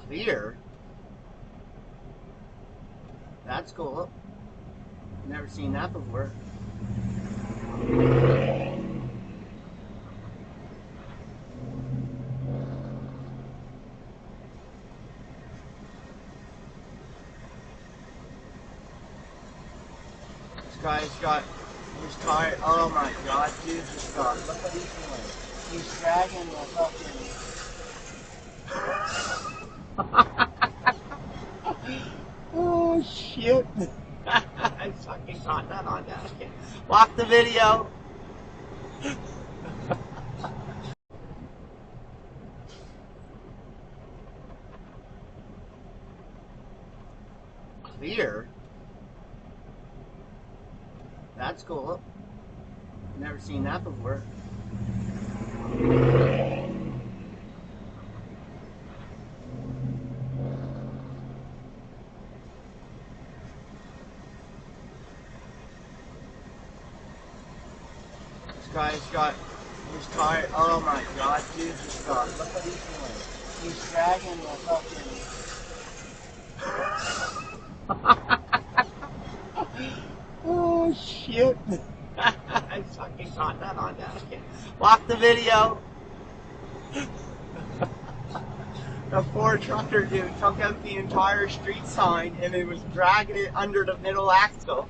Clear? That's cool. Never seen that before. This guy's got his tire. Oh my god, dude, just got. Look what he's doing. He's dragging the fucking. Oh shit. I fucking caught that on DashCam. Lock the video. Clear? That's cool. Never seen that before. This guy's got his tire. Oh my god, dude, just got. Look what he's doing. He's dragging the fucking. Oh shit. I fucking caught that on DashCam. Lock the video. The Ford trucker dude took out the entire street sign and it was dragging it under the middle axle.